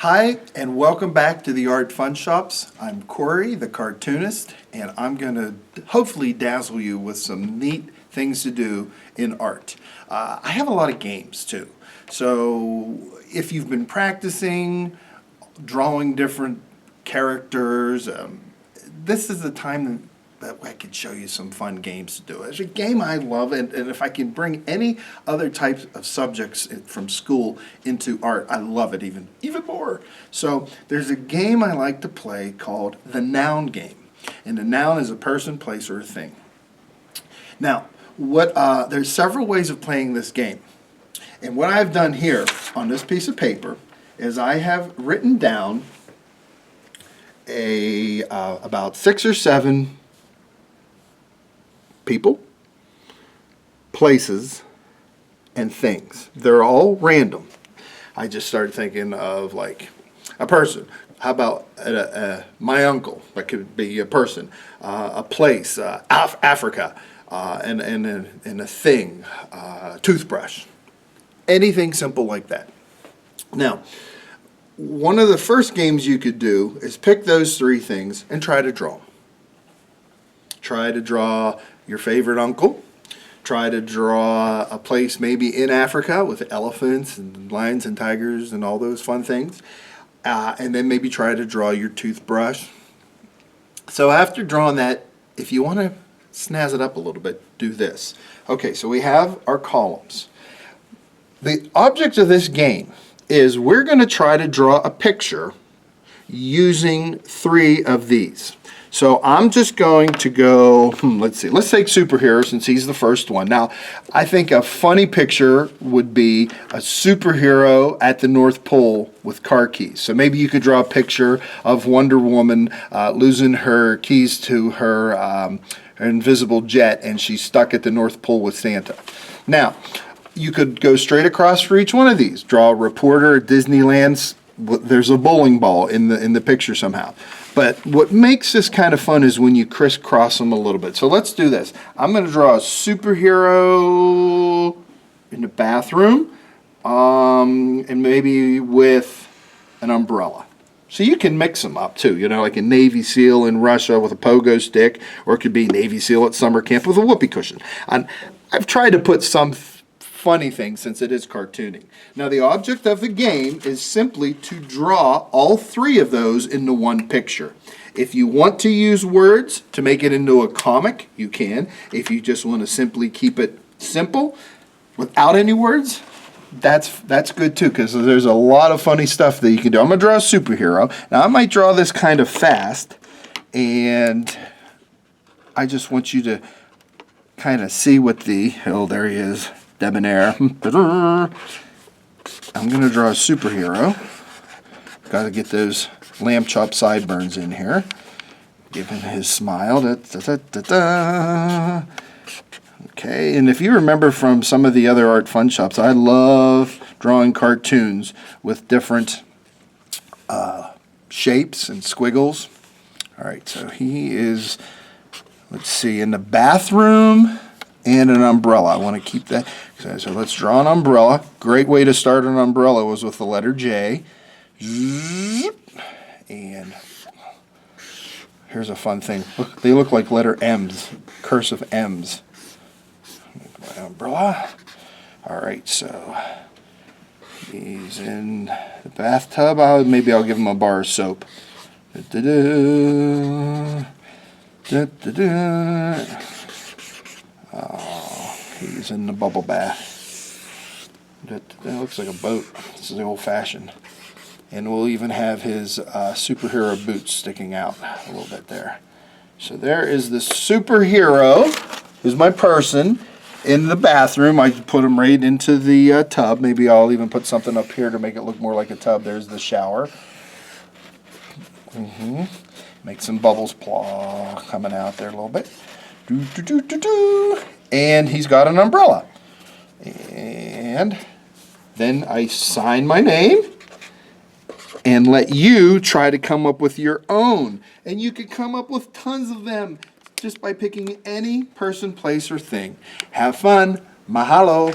Hi, and welcome back to the Art Fun Shops. I'm Cory, the cartoonist, and I'm going to hopefully dazzle you with some neat things to do in art. I have a lot of games too, so if you've been practicing drawing different characters, this is the time that I could show you some fun games to do. It's a game I love, and if I can bring any other types of subjects from school into art, I love it even more. So there's a game I like to play called the Noun Game. And the noun is a person, place, or a thing. Now, there's several ways of playing this game. And what I've done here on this piece of paper is I have written down about 6 or 7 people, places, and things. They're all random. I just started thinking of like a person. How about my uncle? That could be a person. A place, Africa, and a thing, toothbrush. Anything simple like that. Now, one of the first games you could do is pick those 3 things and try to draw them. Try to draw your favorite uncle. Try to draw a place maybe in Africa with elephants and lions and tigers and all those fun things. And then maybe try to draw your toothbrush. So after drawing that, if you want to snazz it up a little bit, do this. Okay, so we have our columns. The object of this game is we're going to try to draw a picture using 3 of these. So I'm just going to go, let's see, let's take superhero since he's the first one. Now, I think a funny picture would be a superhero at the North Pole with car keys. So maybe you could draw a picture of Wonder Woman losing her keys to her invisible jet, and she's stuck at the North Pole with Santa. Now, you could go straight across for each one of these. Draw a reporter at Disneyland's. There's a bowling ball in the picture somehow. But what makes this kind of fun is when you crisscross them a little bit. So let's do this. I'm going to draw a superhero in the bathroom, and maybe with an umbrella. So you can mix them up too, you know, like a Navy SEAL in Russia with a pogo stick, or it could be Navy SEAL at summer camp with a whoopee cushion. And I've tried to put some funny thing since it is cartooning. Now the object of the game is simply to draw all 3 of those into one picture. If you want to use words to make it into a comic, you can. If you just want to simply keep it simple without any words, that's good too, because there's a lot of funny stuff that you can do. I'm going to draw a superhero. Now I might draw this kind of fast, and I just want you to kind of see what there he is. Debonair. I'm going to draw a superhero. Got to get those lamb chop sideburns in here. Give him his smile. Da, da, da, da, da. Okay, and if you remember from some of the other art fun shops, I love drawing cartoons with different shapes and squiggles. All right, so he is, let's see, in the bathroom and an umbrella. I want to keep that. So let's draw an umbrella. Great way to start an umbrella was with the letter J. And here's a fun thing. Look, they look like letter M's, cursive M's. My umbrella. All right, so he's in the bathtub. Maybe I'll give him a bar of soap. Oh, he's in the bubble bath. That looks like a boat. This is the old-fashioned. And we'll even have his superhero boots sticking out a little bit there. So there is the superhero, who's my person, in the bathroom. I put him right into the tub. Maybe I'll even put something up here to make it look more like a tub. There's the shower. Make some bubbles coming out there a little bit. And he's got an umbrella. And then I sign my name and let you try to come up with your own. And you could come up with tons of them just by picking any person, place, or thing. Have fun. Mahalo.